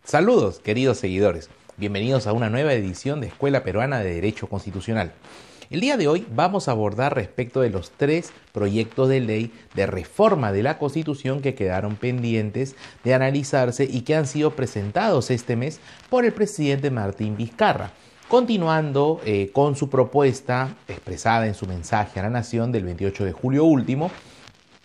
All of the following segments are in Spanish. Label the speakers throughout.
Speaker 1: Saludos, queridos seguidores. Bienvenidos a una nueva edición de Escuela Peruana de Derecho Constitucional. El día de hoy vamos a abordar respecto de los 3 proyectos de ley de reforma de la Constitución que quedaron pendientes de analizarse y que han sido presentados este mes por el presidente Martín Vizcarra, continuando con su propuesta expresada en su mensaje a la Nación del 28 de julio último,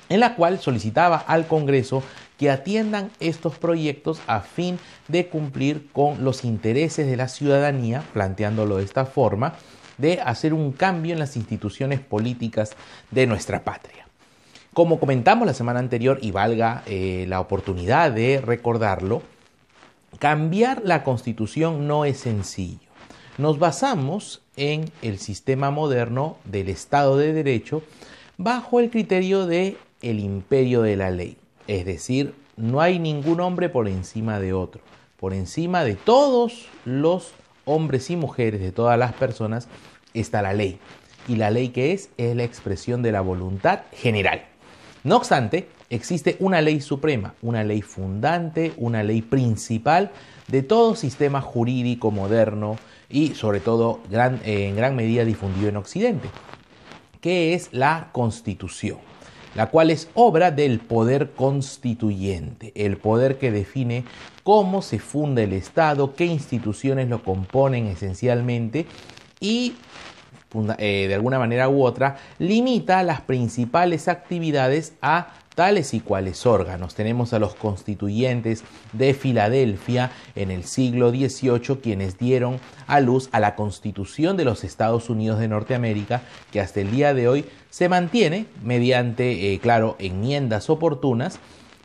Speaker 1: en la cual solicitaba al Congreso que atiendan estos proyectos a fin de cumplir con los intereses de la ciudadanía, planteándolo de esta forma, de hacer un cambio en las instituciones políticas de nuestra patria. Como comentamos la semana anterior, y valga la oportunidad de recordarlo, cambiar la Constitución no es sencillo. Nos basamos en el sistema moderno del Estado de Derecho bajo el criterio de el imperio de la ley. Es decir, no hay ningún hombre por encima de otro. Por encima de todos los hombres y mujeres, de todas las personas, está la ley. ¿Y la ley qué es? Es la expresión de la voluntad general. No obstante, existe una ley suprema, una ley fundante, una ley principal de todo sistema jurídico moderno y sobre todo en gran medida difundido en Occidente, que es la Constitución, la cual es obra del poder constituyente, el poder que define cómo se funda el Estado, qué instituciones lo componen esencialmente y de alguna manera u otra limita las principales actividades a tales y cuales órganos. Tenemos a los constituyentes de Filadelfia en el siglo XVIII, quienes dieron a luz a la Constitución de los Estados Unidos de Norteamérica, que hasta el día de hoy se mantiene mediante, enmiendas oportunas,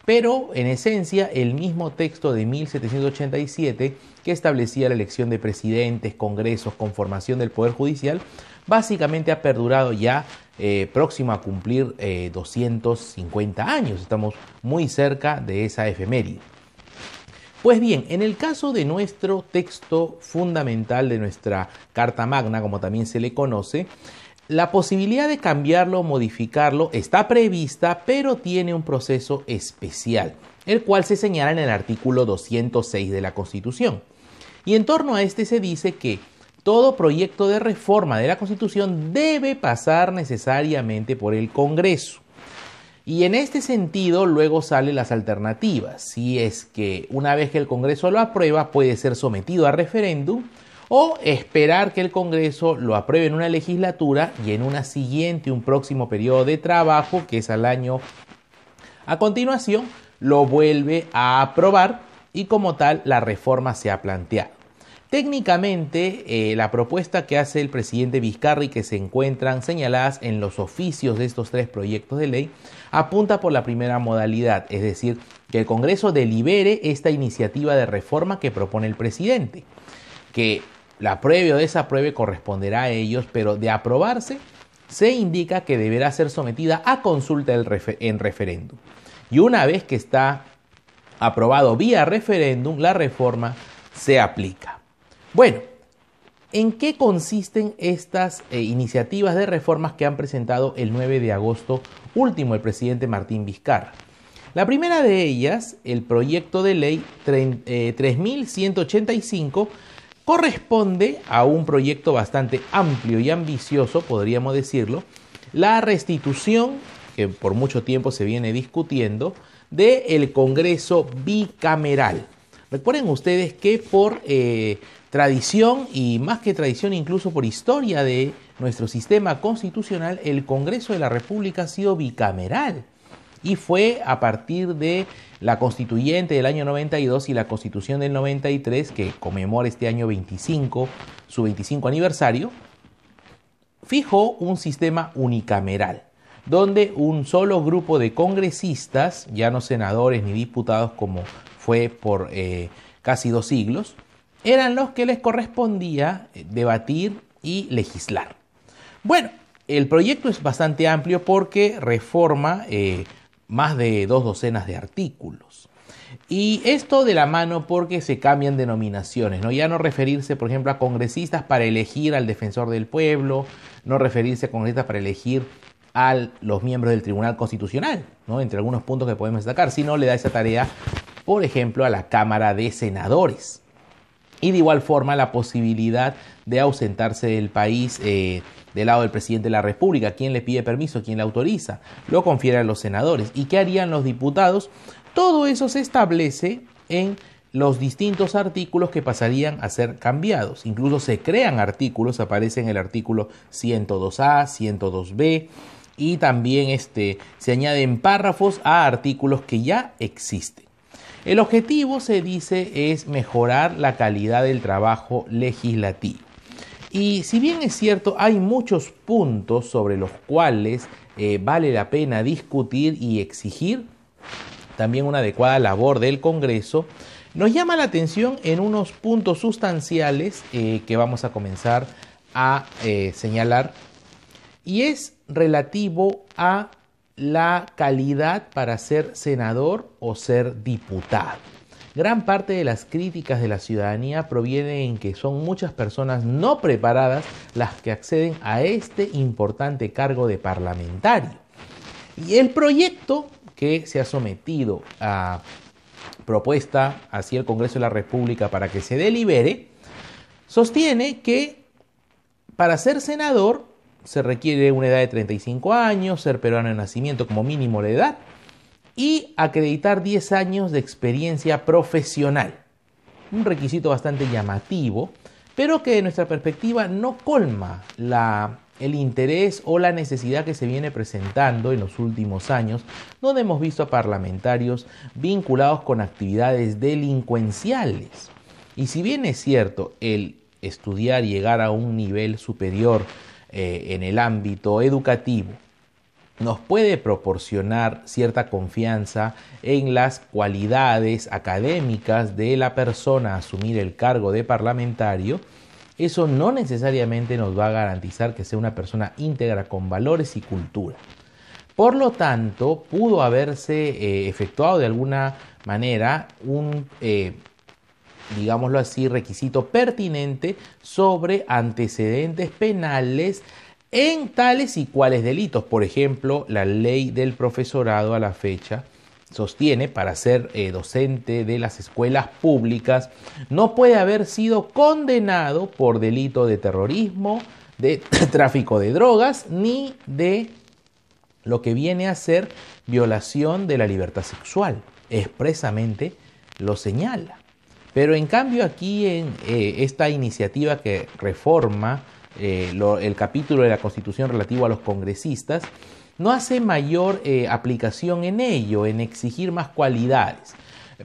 Speaker 1: pero en esencia el mismo texto de 1787 que establecía la elección de presidentes, congresos, conformación del Poder Judicial, básicamente ha perdurado ya próximo a cumplir 250 años. Estamos muy cerca de esa efeméride. Pues bien, en el caso de nuestro texto fundamental, de nuestra Carta Magna, como también se le conoce, la posibilidad de cambiarlo o modificarlo está prevista, pero tiene un proceso especial, el cual se señala en el artículo 206 de la Constitución. Y en torno a este se dice que todo proyecto de reforma de la Constitución debe pasar necesariamente por el Congreso. Y en este sentido luego salen las alternativas. Si es que una vez que el Congreso lo aprueba, puede ser sometido a referéndum, o esperar que el Congreso lo apruebe en una legislatura y en una siguiente, un próximo periodo de trabajo, que es al año a continuación, lo vuelve a aprobar y como tal la reforma se ha planteado. Técnicamente, la propuesta que hace el presidente Vizcarra y que se encuentran señaladas en los oficios de estos 3 proyectos de ley apunta por la primera modalidad, es decir, que el Congreso delibere esta iniciativa de reforma que propone el presidente, que la apruebe o desapruebe corresponderá a ellos, pero de aprobarse se indica que deberá ser sometida a consulta en referéndum. Y una vez que está aprobado vía referéndum, la reforma se aplica. Bueno, ¿en qué consisten estas iniciativas de reformas que han presentado el 9 de agosto último el presidente Martín Vizcarra? La primera de ellas, el proyecto de ley 3185, corresponde a un proyecto bastante amplio y ambicioso, podríamos decirlo, la restitución, que por mucho tiempo se viene discutiendo, del Congreso bicameral. Recuerden ustedes que por tradición, y más que tradición, incluso por historia de nuestro sistema constitucional, el Congreso de la República ha sido bicameral. Y fue a partir de la Constituyente del año 92 y la Constitución del 93, que conmemora este año su 25 aniversario, fijó un sistema unicameral, donde un solo grupo de congresistas, ya no senadores ni diputados como fue por casi 2 siglos, eran los que les correspondía debatir y legislar. Bueno, el proyecto es bastante amplio porque reforma más de 2 docenas de artículos. Y esto de la mano porque se cambian denominaciones, ¿no? Ya no referirse, por ejemplo, a congresistas para elegir al defensor del pueblo, no referirse a congresistas para elegir a los miembros del Tribunal Constitucional, ¿no? Entre algunos puntos que podemos destacar, sino le da esa tarea por ejemplo, a la Cámara de Senadores. Y de igual forma la posibilidad de ausentarse del país del lado del presidente de la República. ¿Quién le pide permiso? ¿Quién le autoriza? Lo confiere a los senadores. ¿Y qué harían los diputados? Todo eso se establece en los distintos artículos que pasarían a ser cambiados. Incluso se crean artículos, aparece en el artículo 102A, 102B y también se añaden párrafos a artículos que ya existen. El objetivo, se dice, es mejorar la calidad del trabajo legislativo. Y si bien es cierto, hay muchos puntos sobre los cuales vale la pena discutir y exigir también una adecuada labor del Congreso, nos llama la atención en unos puntos sustanciales que vamos a comenzar a señalar, y es relativo a la calidad para ser senador o ser diputado. Gran parte de las críticas de la ciudadanía provienen en que son muchas personas no preparadas las que acceden a este importante cargo de parlamentario. Y el proyecto que se ha sometido a propuesta hacia el Congreso de la República para que se delibere, sostiene que para ser senador se requiere una edad de 35 años, ser peruano de nacimiento como mínimo la edad y acreditar 10 años de experiencia profesional. Un requisito bastante llamativo, pero que de nuestra perspectiva no colma el interés o la necesidad que se viene presentando en los últimos años, donde hemos visto a parlamentarios vinculados con actividades delincuenciales. Y si bien es cierto el estudiar y llegar a un nivel superior en el ámbito educativo nos puede proporcionar cierta confianza en las cualidades académicas de la persona a asumir el cargo de parlamentario, eso no necesariamente nos va a garantizar que sea una persona íntegra con valores y cultura. Por lo tanto, pudo haberse efectuado de alguna manera un digámoslo así, requisito pertinente sobre antecedentes penales en tales y cuales delitos. Por ejemplo, la ley del profesorado a la fecha sostiene, para ser docente de las escuelas públicas, no puede haber sido condenado por delito de terrorismo, de tráfico de drogas, ni de lo que viene a ser violación de la libertad sexual. Expresamente lo señala. Pero en cambio aquí en esta iniciativa que reforma el capítulo de la Constitución relativo a los congresistas, no hace mayor aplicación en ello, en exigir más cualidades.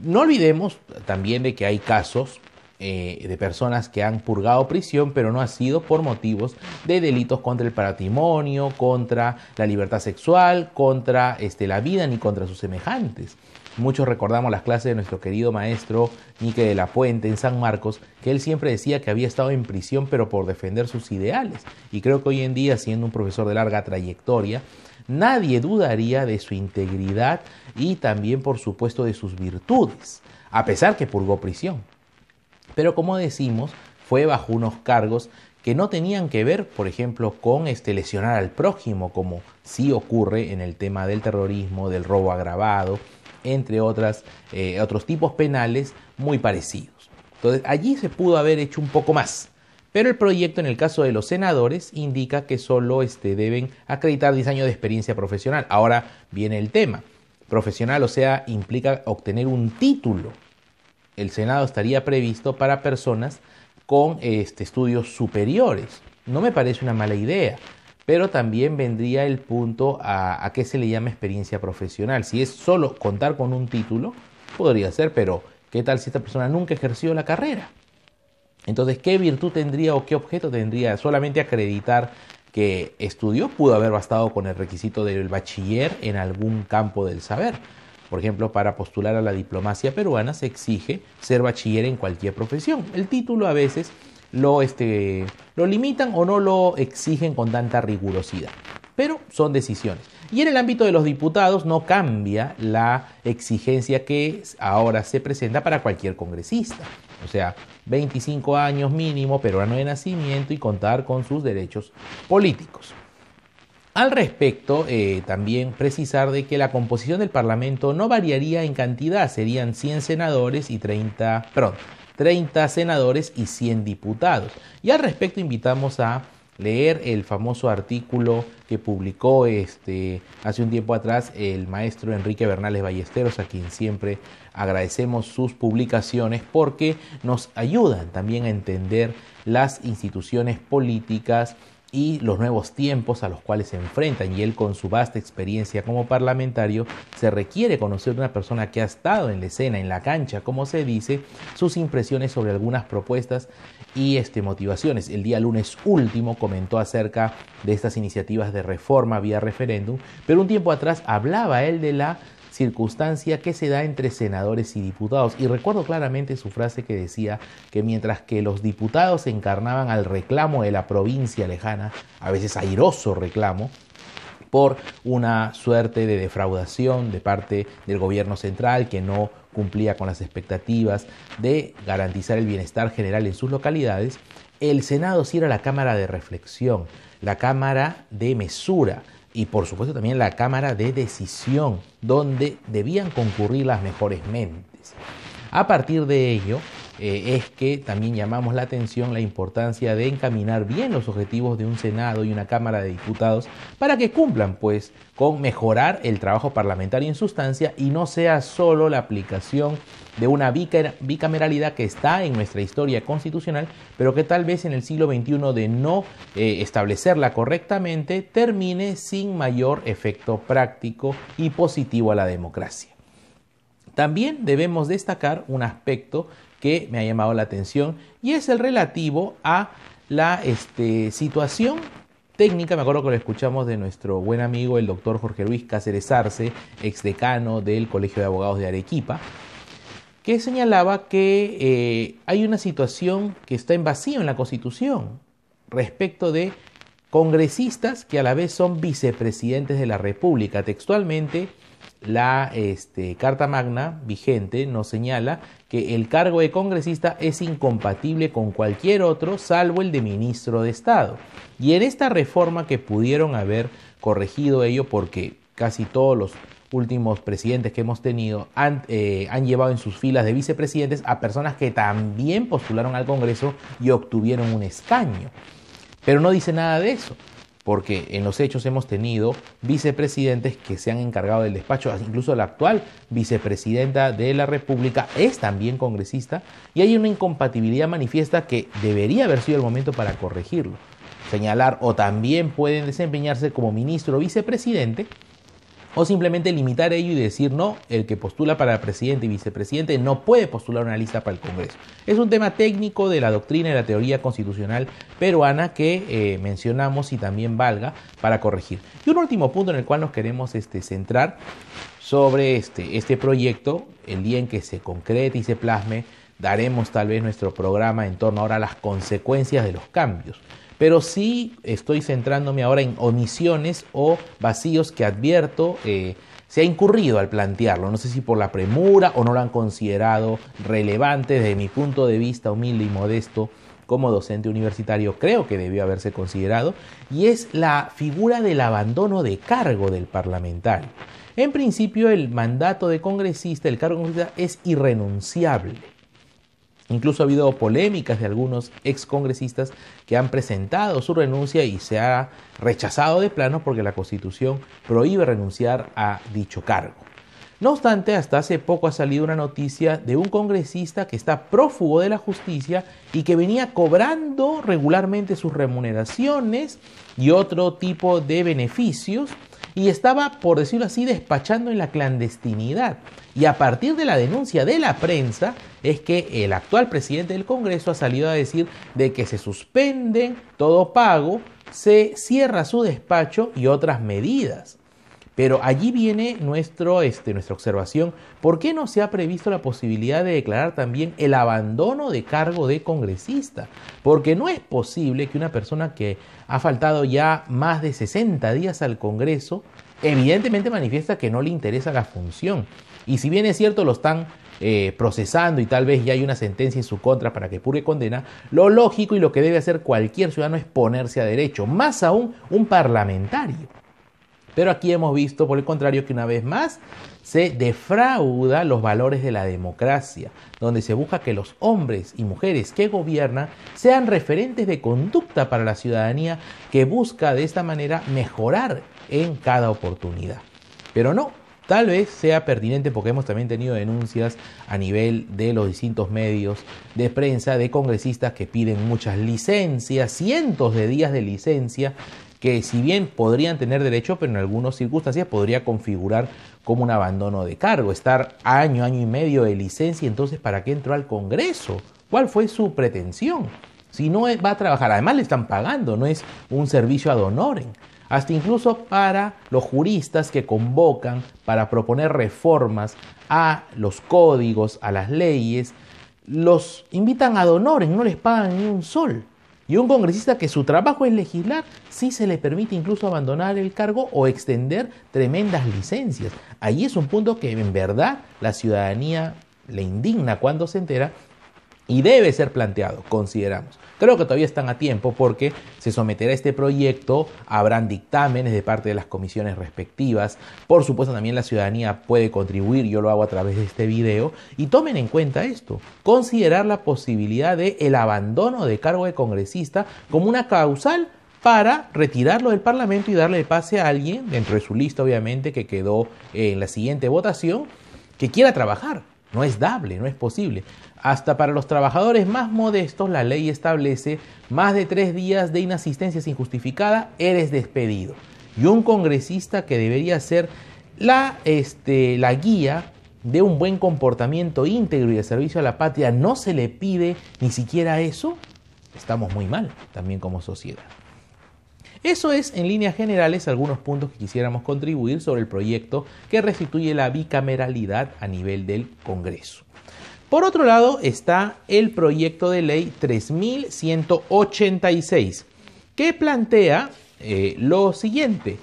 Speaker 1: No olvidemos también de que hay casos de personas que han purgado prisión, pero no ha sido por motivos de delitos contra el patrimonio, contra la libertad sexual, contra la vida ni contra sus semejantes. Muchos recordamos las clases de nuestro querido maestro Ñique de la Puente en San Marcos, que él siempre decía que había estado en prisión pero por defender sus ideales. Y creo que hoy en día, siendo un profesor de larga trayectoria, nadie dudaría de su integridad y también, por supuesto, de sus virtudes, a pesar que purgó prisión. Pero como decimos, fue bajo unos cargos que no tenían que ver, por ejemplo, con lesionar al prójimo, como sí ocurre en el tema del terrorismo, del robo agravado, entre otros tipos penales muy parecidos. Entonces, allí se pudo haber hecho un poco más. Pero el proyecto, en el caso de los senadores, indica que solo deben acreditar 10 años de experiencia profesional. Ahora viene el tema. Profesional, o sea, implica obtener un título. El Senado estaría previsto para personas con estudios superiores. No me parece una mala idea, pero también vendría el punto a qué se le llama experiencia profesional. Si es solo contar con un título, podría ser, pero ¿qué tal si esta persona nunca ejerció la carrera? Entonces, ¿qué virtud tendría o qué objeto tendría? Solamente acreditar que estudió. Pudo haber bastado con el requisito del bachiller en algún campo del saber. Por ejemplo, para postular a la diplomacia peruana se exige ser bachiller en cualquier profesión. El título a veces lo limitan o no lo exigen con tanta rigurosidad, pero son decisiones. Y en el ámbito de los diputados no cambia la exigencia que ahora se presenta para cualquier congresista. O sea, 25 años mínimo, peruano de nacimiento y contar con sus derechos políticos. Al respecto, también precisar de que la composición del Parlamento no variaría en cantidad, serían 100 senadores y 30 senadores y 100 diputados. Y al respecto invitamos a leer el famoso artículo que publicó hace un tiempo atrás el maestro Enrique Bernales Ballesteros, a quien siempre agradecemos sus publicaciones porque nos ayudan también a entender las instituciones políticas y los nuevos tiempos a los cuales se enfrentan, y él, con su vasta experiencia como parlamentario, se requiere conocer de una persona que ha estado en la escena, en la cancha, como se dice, sus impresiones sobre algunas propuestas y motivaciones. El día lunes último comentó acerca de estas iniciativas de reforma vía referéndum, pero un tiempo atrás hablaba él de la circunstancia que se da entre senadores y diputados, y recuerdo claramente su frase que decía que mientras que los diputados encarnaban al reclamo de la provincia lejana, a veces airoso reclamo, por una suerte de defraudación de parte del gobierno central que no cumplía con las expectativas de garantizar el bienestar general en sus localidades, el Senado sí era la cámara de reflexión, la cámara de mesura, y por supuesto también la cámara de decisión, donde debían concurrir las mejores mentes. A partir de ello, es que también llamamos la atención la importancia de encaminar bien los objetivos de un Senado y una Cámara de Diputados para que cumplan pues con mejorar el trabajo parlamentario en sustancia y no sea solo la aplicación de una bicameralidad que está en nuestra historia constitucional, pero que tal vez en el siglo XXI, de no establecerla correctamente, termine sin mayor efecto práctico y positivo a la democracia. También debemos destacar un aspecto que me ha llamado la atención y es el relativo a la situación técnica. Me acuerdo que lo escuchamos de nuestro buen amigo el doctor Jorge Luis Cáceres Arce, exdecano del Colegio de Abogados de Arequipa, que señalaba que hay una situación que está en vacío en la Constitución respecto de congresistas que a la vez son vicepresidentes de la República. Textualmente, la Carta Magna vigente nos señala que el cargo de congresista es incompatible con cualquier otro salvo el de ministro de Estado. Y en esta reforma que pudieron haber corregido ello, porque casi todos los últimos presidentes que hemos tenido han llevado en sus filas de vicepresidentes a personas que también postularon al Congreso y obtuvieron un escaño. Pero no dice nada de eso, porque en los hechos hemos tenido vicepresidentes que se han encargado del despacho, incluso la actual vicepresidenta de la República es también congresista, y hay una incompatibilidad manifiesta que debería haber sido el momento para corregirlo. Señalar, o también pueden desempeñarse como ministro o vicepresidente, o simplemente limitar ello y decir no, el que postula para presidente y vicepresidente no puede postular una lista para el Congreso. Es un tema técnico de la doctrina y la teoría constitucional peruana que mencionamos y también valga para corregir. Y un último punto en el cual nos queremos centrar sobre este proyecto. El día en que se concrete y se plasme, daremos tal vez nuestro programa en torno ahora a las consecuencias de los cambios. Pero sí estoy centrándome ahora en omisiones o vacíos que advierto se ha incurrido al plantearlo. No sé si por la premura o no lo han considerado relevante. Desde mi punto de vista humilde y modesto como docente universitario, creo que debió haberse considerado, y es la figura del abandono de cargo del parlamentario. En principio, el mandato de congresista, el cargo de congresista, es irrenunciable. Incluso ha habido polémicas de algunos excongresistas que han presentado su renuncia y se ha rechazado de plano porque la Constitución prohíbe renunciar a dicho cargo. No obstante, hasta hace poco ha salido una noticia de un congresista que está prófugo de la justicia y que venía cobrando regularmente sus remuneraciones y otro tipo de beneficios, y estaba, por decirlo así, despachando en la clandestinidad. Y a partir de la denuncia de la prensa es que el actual presidente del Congreso ha salido a decir de que se suspenden todo pago, se cierra su despacho y otras medidas. Pero allí viene nuestra observación. ¿Por qué no se ha previsto la posibilidad de declarar también el abandono de cargo de congresista? Porque no es posible que una persona que ha faltado ya más de 60 días al Congreso, evidentemente manifiesta que no le interesa la función. Y si bien es cierto, lo están procesando y tal vez ya hay una sentencia en su contra para que purgue condena, lo lógico y lo que debe hacer cualquier ciudadano es ponerse a derecho, más aún un parlamentario. Pero aquí hemos visto, por el contrario, que una vez más se defrauda los valores de la democracia, donde se busca que los hombres y mujeres que gobiernan sean referentes de conducta para la ciudadanía, que busca de esta manera mejorar en cada oportunidad. Pero no, tal vez sea pertinente porque hemos también tenido denuncias a nivel de los distintos medios de prensa de congresistas que piden muchas licencias, cientos de días de licencia, que si bien podrían tener derecho, pero en algunas circunstancias podría configurar como un abandono de cargo. Estar año y medio de licencia, entonces ¿para qué entró al Congreso? ¿Cuál fue su pretensión? Si no va a trabajar, además le están pagando, no es un servicio ad honorem. Hasta incluso para los juristas que convocan para proponer reformas a los códigos, a las leyes, los invitan ad honorem, no les pagan ni un sol. Y un congresista que su trabajo es legislar, sí se le permite incluso abandonar el cargo o extender tremendas licencias. Ahí es un punto que en verdad la ciudadanía le indigna cuando se entera y debe ser planteado, consideramos. Creo que todavía están a tiempo porque se someterá este proyecto, habrán dictámenes de parte de las comisiones respectivas. Por supuesto también la ciudadanía puede contribuir, yo lo hago a través de este video, y tomen en cuenta esto, considerar la posibilidad de el abandono de cargo de congresista como una causal para retirarlo del Parlamento y darle el pase a alguien, dentro de su lista obviamente, que quedó en la siguiente votación, que quiera trabajar. No es dable, no es posible. Hasta para los trabajadores más modestos, la ley establece más de 3 días de inasistencia injustificada, eres despedido. Y un congresista que debería ser la guía de un buen comportamiento íntegro y de servicio a la patria, no se le pide ni siquiera eso, estamos muy mal también como sociedad. Eso es, en líneas generales, algunos puntos que quisiéramos contribuir sobre el proyecto que restituye la bicameralidad a nivel del Congreso. Por otro lado está el proyecto de ley 3186, que plantea lo siguiente: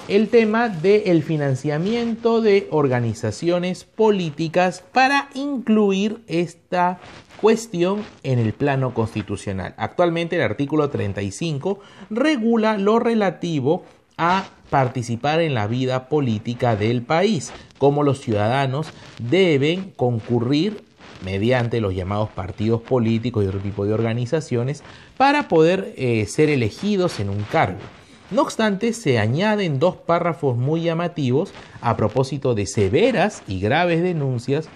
Speaker 1: el tema del financiamiento de organizaciones políticas para incluir esta cuestión en el plano constitucional. Actualmente el artículo 35 regula lo relativo a participar en la vida política del país, cómo los ciudadanos deben concurrir mediante los llamados partidos políticos y otro tipo de organizaciones para poder ser elegidos en un cargo. No obstante, se añaden 2 párrafos muy llamativos a propósito de severas y graves denuncias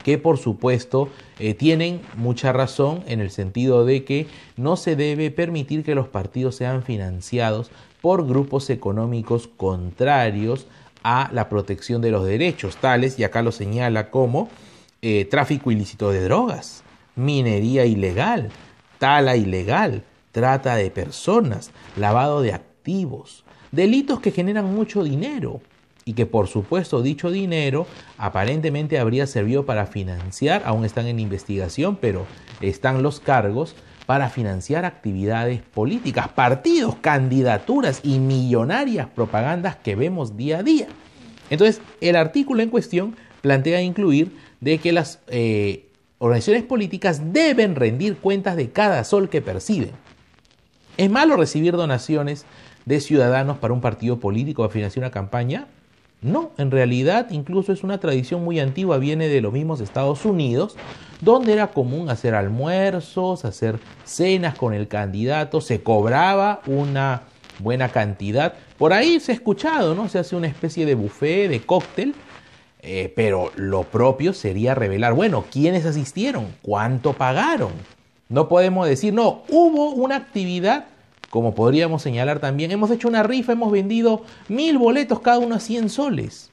Speaker 1: que por supuesto tienen mucha razón en el sentido de que no se debe permitir que los partidos sean financiados por grupos económicos contrarios a la protección de los derechos, tales, y acá lo señala como tráfico ilícito de drogas, minería ilegal, tala ilegal, trata de personas, lavado de activos, delitos que generan mucho dinero y que por supuesto dicho dinero aparentemente habría servido para financiar, aún están en investigación, pero están los cargos para financiar actividades políticas, partidos, candidaturas y millonarias propagandas que vemos día a día. Entonces, el artículo en cuestión plantea incluir de que las organizaciones políticas deben rendir cuentas de cada sol que perciben. ¿Es malo recibir donaciones de ciudadanos para un partido político para financiar una campaña? No, en realidad incluso es una tradición muy antigua, viene de los mismos Estados Unidos, donde era común hacer almuerzos, hacer cenas con el candidato, se cobraba una buena cantidad. Por ahí se ha escuchado, ¿no? Se hace una especie de buffet, de cóctel, pero lo propio sería revelar, bueno, ¿quiénes asistieron? ¿Cuánto pagaron? No podemos decir, no, hubo una actividad, como podríamos señalar también, hemos hecho una rifa, hemos vendido 1000 boletos, cada uno a 100 soles.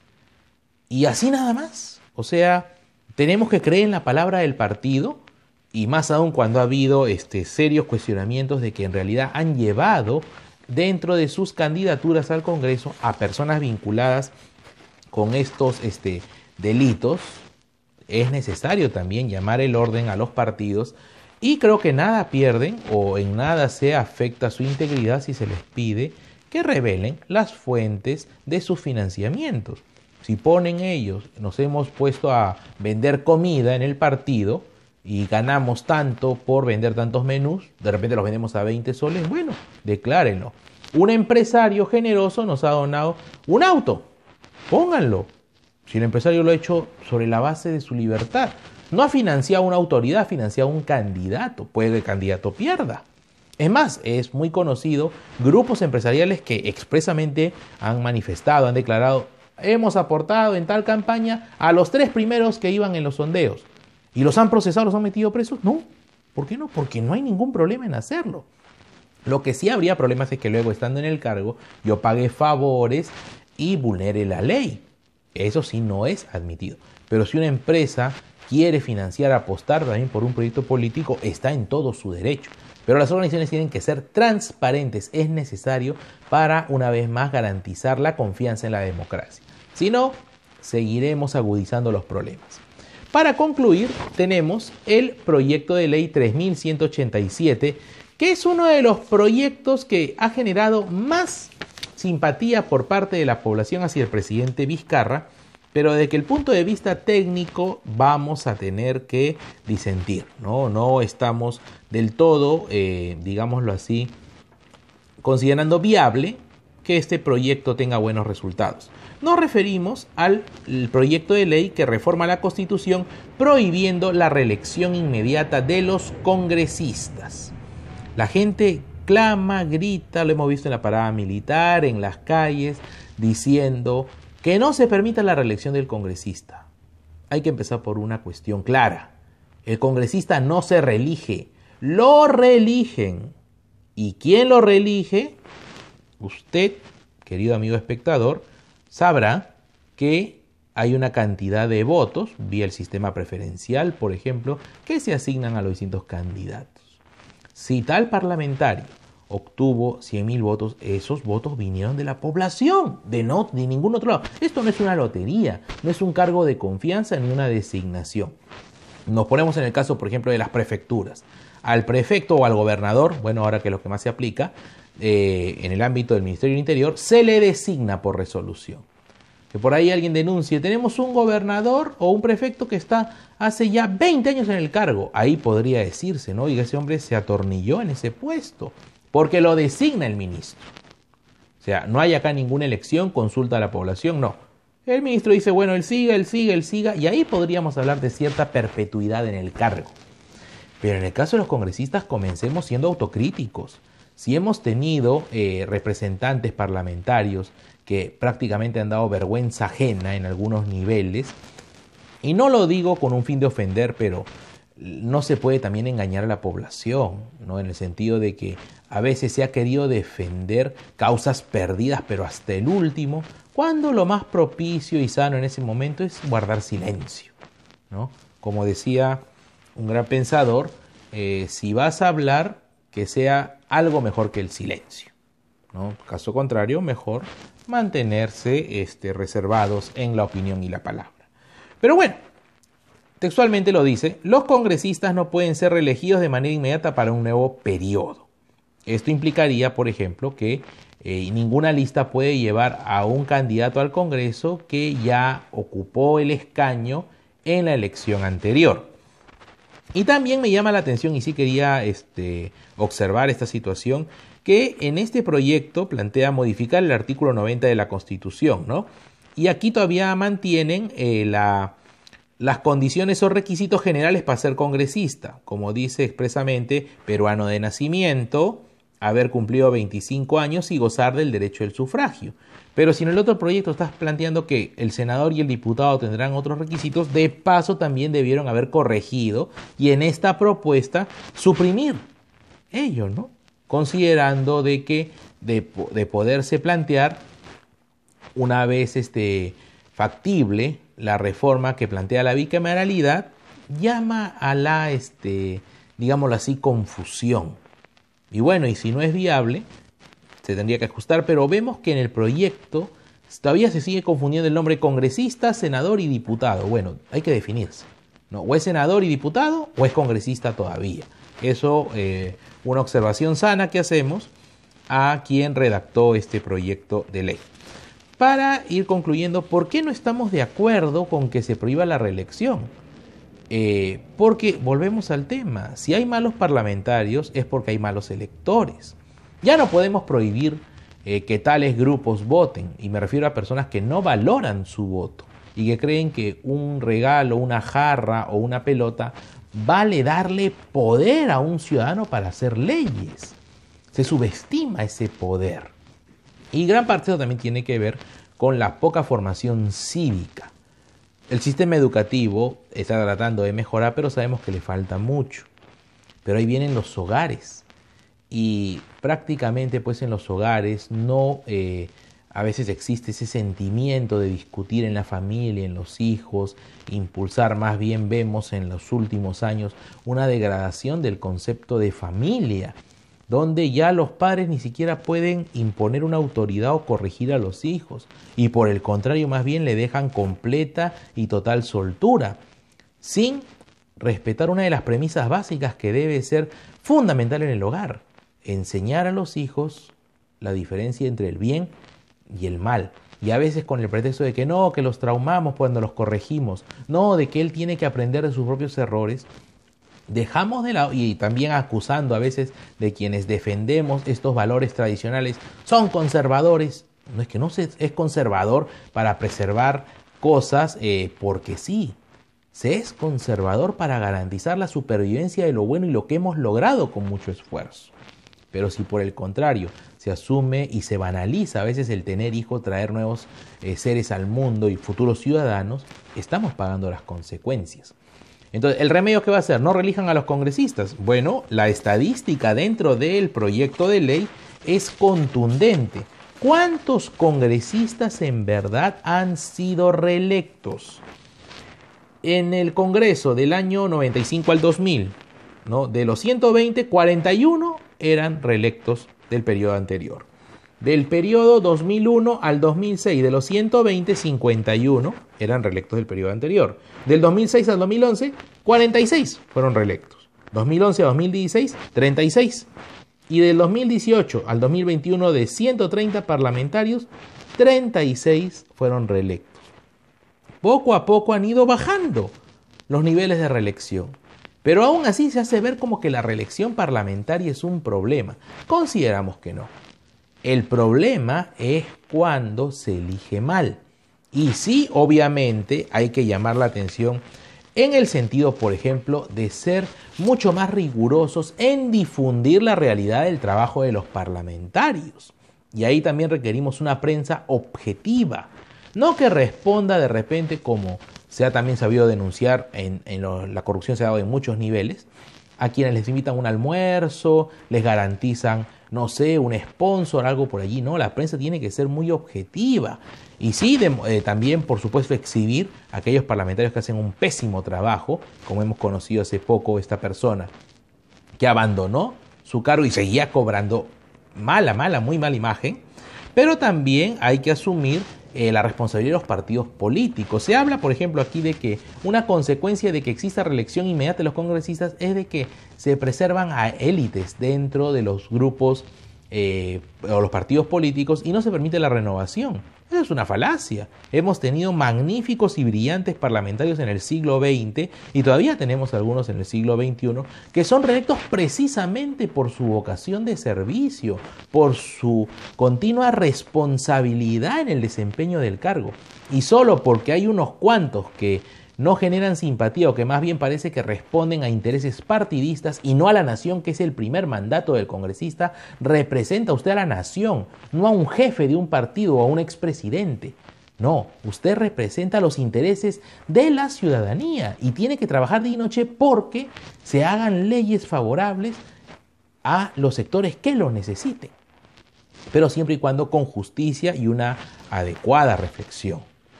Speaker 1: Y así nada más. O sea, tenemos que creer en la palabra del partido, y más aún cuando ha habido serios cuestionamientos de que en realidad han llevado dentro de sus candidaturas al Congreso a personas vinculadas con estos delitos. Es necesario también llamar el orden a los partidos. Y creo que nada pierden o en nada se afecta su integridad si se les pide que revelen las fuentes de sus financiamientos. Si ponen ellos, nos hemos puesto a vender comida en el partido y ganamos tanto por vender tantos menús, de repente los vendemos a 20 soles, bueno, declárenlo. Un empresario generoso nos ha donado un auto. Pónganlo. Si el empresario lo ha hecho sobre la base de su libertad. No ha financiado una autoridad, ha financiado un candidato. Puede que el candidato pierda. Es más, es muy conocido grupos empresariales que expresamente han manifestado, han declarado: hemos aportado en tal campaña a los 3 primeros que iban en los sondeos. ¿Y los han procesado, los han metido presos? No. ¿Por qué no? Porque no hay ningún problema en hacerlo. Lo que sí habría problemas es que luego, estando en el cargo, yo pague favores y vulnere la ley. Eso sí no es admitido. Pero si una empresa quiere financiar, apostar también por un proyecto político, está en todo su derecho. Pero las organizaciones tienen que ser transparentes. Es necesario para, una vez más, garantizar la confianza en la democracia. Si no, seguiremos agudizando los problemas. Para concluir, tenemos el proyecto de ley 3187, que es uno de los proyectos que ha generado más simpatía por parte de la población hacia el presidente Vizcarra, pero desde el punto de vista técnico vamos a tener que disentir, no estamos del todo, digámoslo así, considerando viable que este proyecto tenga buenos resultados. Nos referimos al proyecto de ley que reforma la Constitución prohibiendo la reelección inmediata de los congresistas. La gente clama, grita, lo hemos visto en la parada militar, en las calles, diciendo que no se permita la reelección del congresista. Hay que empezar por una cuestión clara. El congresista no se reelige, lo reeligen. ¿Y quién lo reelige? Usted, querido amigo espectador, sabrá que hay una cantidad de votos, vía el sistema preferencial, por ejemplo, que se asignan a los distintos candidatos. Si tal parlamentario obtuvo 100.000 votos, esos votos vinieron de la población, de ningún otro lado. Esto no es una lotería, no es un cargo de confianza ni una designación. Nos ponemos en el caso, por ejemplo, de las prefecturas. Al prefecto o al gobernador, bueno, ahora que es lo que más se aplica, en el ámbito del Ministerio del Interior, se le designa por resolución. Que por ahí alguien denuncie: tenemos un gobernador o un prefecto que está hace ya 20 años en el cargo. Ahí podría decirse, ¿no? Y ese hombre se atornilló en ese puesto, porque lo designa el ministro. O sea, no hay acá ninguna elección, consulta a la población, no. El ministro dice: bueno, él siga, y ahí podríamos hablar de cierta perpetuidad en el cargo. Pero en el caso de los congresistas, comencemos siendo autocríticos. Si hemos tenido representantes parlamentarios que prácticamente han dado vergüenza ajena en algunos niveles, y no lo digo con un fin de ofender, pero no se puede también engañar a la población, ¿no? En el sentido de que a veces se ha querido defender causas perdidas, pero hasta el último, cuando lo más propicio y sano en ese momento es guardar silencio, ¿no? Como decía un gran pensador, si vas a hablar, que sea algo mejor que el silencio, ¿no? Caso contrario, mejor mantenerse reservados en la opinión y la palabra. Pero bueno, textualmente lo dice: los congresistas no pueden ser reelegidos de manera inmediata para un nuevo periodo. Esto implicaría, por ejemplo, que ninguna lista puede llevar a un candidato al Congreso que ya ocupó el escaño en la elección anterior. Y también me llama la atención, y sí quería observar esta situación, que en este proyecto plantea modificar el artículo 90 de la Constitución, ¿no? Y aquí todavía mantienen las condiciones o requisitos generales para ser congresista, como dice expresamente: peruano de nacimiento, haber cumplido 25 años y gozar del derecho del sufragio. Pero si en el otro proyecto estás planteando que el senador y el diputado tendrán otros requisitos, de paso también debieron haber corregido y en esta propuesta suprimir ello, ¿no? Considerando de que de poderse plantear, una vez factible, la reforma que plantea la bicameralidad, llama a la, digámoslo así, confusión. Y bueno, y si no es viable, se tendría que ajustar, pero vemos que en el proyecto todavía se sigue confundiendo el nombre congresista, senador y diputado. Bueno, hay que definirse, ¿no? O es senador y diputado o es congresista todavía. Eso, una observación sana que hacemos a quien redactó este proyecto de ley. Para ir concluyendo, ¿por qué no estamos de acuerdo con que se prohíba la reelección? Porque volvemos al tema: si hay malos parlamentarios es porque hay malos electores. Ya no podemos prohibir que tales grupos voten. Y me refiero a personas que no valoran su voto y que creen que un regalo, una jarra o una pelota vale darle poder a un ciudadano para hacer leyes. Se subestima ese poder. Y gran parte de eso también tiene que ver con la poca formación cívica. El sistema educativo está tratando de mejorar, pero sabemos que le falta mucho. Pero ahí vienen los hogares. Y prácticamente pues en los hogares no a veces existe ese sentimiento de discutir en la familia, en los hijos, impulsar. Más bien vemos en los últimos años una degradación del concepto de familia, donde ya los padres ni siquiera pueden imponer una autoridad o corregir a los hijos, y por el contrario más bien le dejan completa y total soltura, sin respetar una de las premisas básicas que debe ser fundamental en el hogar: enseñar a los hijos la diferencia entre el bien y el mal. Y a veces con el pretexto de que no, que los traumamos cuando los corregimos, no, de que él tiene que aprender de sus propios errores, dejamos de lado, y también acusando a veces de quienes defendemos estos valores tradicionales, son conservadores. No es que no se es conservador para preservar cosas porque sí. Se es conservador para garantizar la supervivencia de lo bueno y lo que hemos logrado con mucho esfuerzo. Pero si por el contrario se asume y se banaliza a veces el tener hijos, traer nuevos seres al mundo y futuros ciudadanos, estamos pagando las consecuencias. Entonces, ¿el remedio qué va a ser? ¿No reelijan a los congresistas? Bueno, la estadística dentro del proyecto de ley es contundente. ¿Cuántos congresistas en verdad han sido reelectos? En el Congreso del año 95 al 2000, ¿no? De los 120, 41 eran reelectos del periodo anterior. Del periodo 2001 al 2006, de los 120, 51 eran reelectos del periodo anterior. Del 2006 al 2011, 46 fueron reelectos. 2011 a 2016, 36. Y del 2018 al 2021, de 130 parlamentarios, 36 fueron reelectos. Poco a poco han ido bajando los niveles de reelección. Pero aún así se hace ver como que la reelección parlamentaria es un problema. Consideramos que no. El problema es cuando se elige mal. Y sí, obviamente, hay que llamar la atención en el sentido, por ejemplo, de ser mucho más rigurosos en difundir la realidad del trabajo de los parlamentarios. Y ahí también requerimos una prensa objetiva, no que responda de repente, como se ha también sabido denunciar, la corrupción se ha dado en muchos niveles, a quienes les invitan un almuerzo, les garantizan, no sé, un sponsor, algo por allí. No, la prensa tiene que ser muy objetiva. Y sí, también, por supuesto, exhibir a aquellos parlamentarios que hacen un pésimo trabajo, como hemos conocido hace poco esta persona que abandonó su cargo y seguía cobrando muy mala imagen. Pero también hay que asumir la responsabilidad de los partidos políticos. Se habla, por ejemplo, aquí de que una consecuencia de que exista reelección inmediata de los congresistas es de que se preservan a élites dentro de los grupos o los partidos políticos y no se permite la renovación. Eso es una falacia. Hemos tenido magníficos y brillantes parlamentarios en el siglo XX y todavía tenemos algunos en el siglo XXI que son reelectos precisamente por su vocación de servicio, por su continua responsabilidad en el desempeño del cargo. Y solo porque hay unos cuantos que no generan simpatía o que más bien parece que responden a intereses partidistas y no a la nación, que es el primer mandato del congresista, representa usted a la nación, no a un jefe de un partido o a un expresidente. No, usted representa los intereses de la ciudadanía y tiene que trabajar día y noche porque se hagan leyes favorables a los sectores que lo necesiten, pero siempre y cuando con justicia y una adecuada reflexión.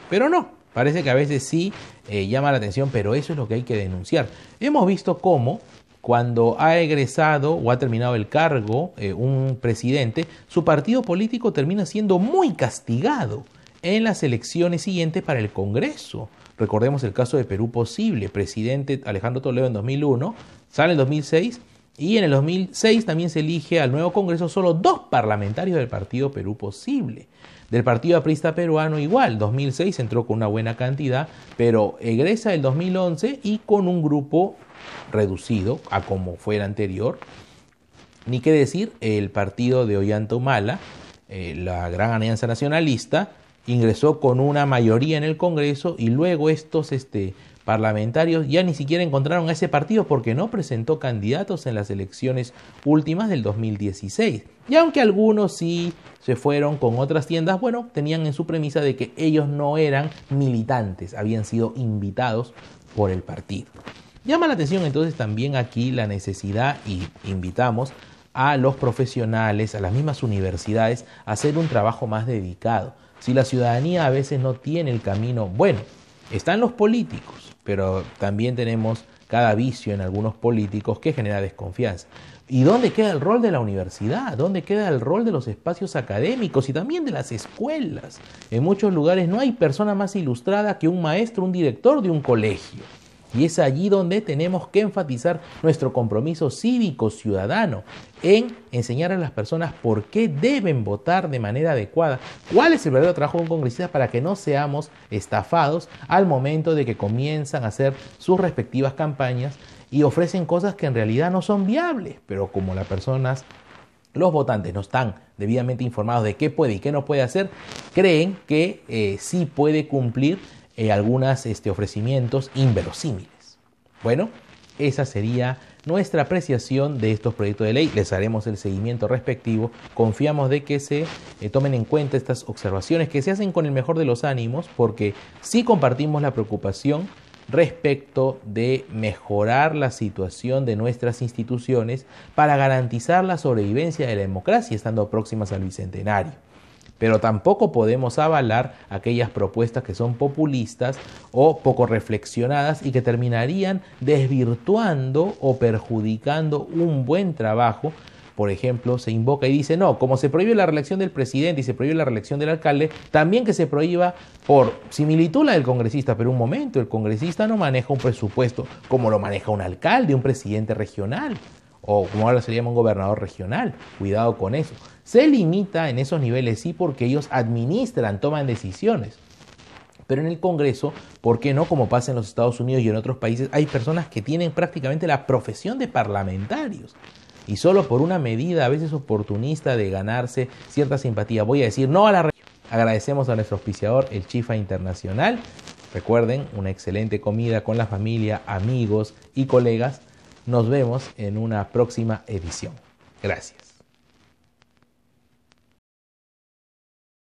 Speaker 1: Pero no. Parece que a veces sí llama la atención, pero eso es lo que hay que denunciar. Hemos visto cómo cuando ha egresado o ha terminado el cargo un presidente, su partido político termina siendo muy castigado en las elecciones siguientes para el Congreso. Recordemos el caso de Perú Posible, presidente Alejandro Toledo en 2001, sale en 2006 y en el 2006 también se elige al nuevo Congreso solo 2 parlamentarios del partido Perú Posible. Del Partido Aprista Peruano igual, 2006 entró con una buena cantidad, pero egresa el 2011 y con un grupo reducido a como fue el anterior. Ni qué decir, el partido de Ollanta Humala, la Gran Alianza Nacionalista ingresó con una mayoría en el Congreso y luego estos parlamentarios ya ni siquiera encontraron a ese partido porque no presentó candidatos en las elecciones últimas del 2016. Y aunque algunos sí se fueron con otras tiendas, bueno, tenían en su premisa de que ellos no eran militantes, habían sido invitados por el partido. Llama la atención entonces también aquí la necesidad, y invitamos a los profesionales, a las mismas universidades, a hacer un trabajo más dedicado. Si la ciudadanía a veces no tiene el camino, bueno, están los políticos, pero también tenemos cada vicio en algunos políticos que genera desconfianza. ¿Y dónde queda el rol de la universidad? ¿Dónde queda el rol de los espacios académicos y también de las escuelas? En muchos lugares no hay persona más ilustrada que un maestro, un director de un colegio. Y es allí donde tenemos que enfatizar nuestro compromiso cívico ciudadano en enseñar a las personas por qué deben votar de manera adecuada, cuál es el verdadero trabajo de un congresista para que no seamos estafados al momento de que comienzan a hacer sus respectivas campañas y ofrecen cosas que en realidad no son viables, pero como los votantes no están debidamente informados de qué puede y qué no puede hacer, creen que sí puede cumplir algunos ofrecimientos inverosímiles. Bueno, esa sería nuestra apreciación de estos proyectos de ley. Les haremos el seguimiento respectivo. Confiamos de que se tomen en cuenta estas observaciones que se hacen con el mejor de los ánimos, porque sí compartimos la preocupación respecto de mejorar la situación de nuestras instituciones para garantizar la sobrevivencia de la democracia estando próximas al bicentenario. Pero tampoco podemos avalar aquellas propuestas que son populistas o poco reflexionadas y que terminarían desvirtuando o perjudicando un buen trabajo. Por ejemplo, se invoca y dice, no, como se prohíbe la reelección del presidente y se prohíbe la reelección del alcalde, también que se prohíba por similitud la del congresista. Pero un momento, el congresista no maneja un presupuesto como lo maneja un alcalde, un presidente regional, o como ahora se llama un gobernador regional. Cuidado con eso. Se limita en esos niveles, sí, porque ellos administran, toman decisiones. Pero en el Congreso, ¿por qué no? Como pasa en los Estados Unidos y en otros países, hay personas que tienen prácticamente la profesión de parlamentarios. Y solo por una medida a veces oportunista de ganarse cierta simpatía, voy a decir no a la reelección. Agradecemos a nuestro auspiciador, el Chifa Internacional. Recuerden, una excelente comida con la familia, amigos y colegas. Nos vemos en una próxima edición. Gracias.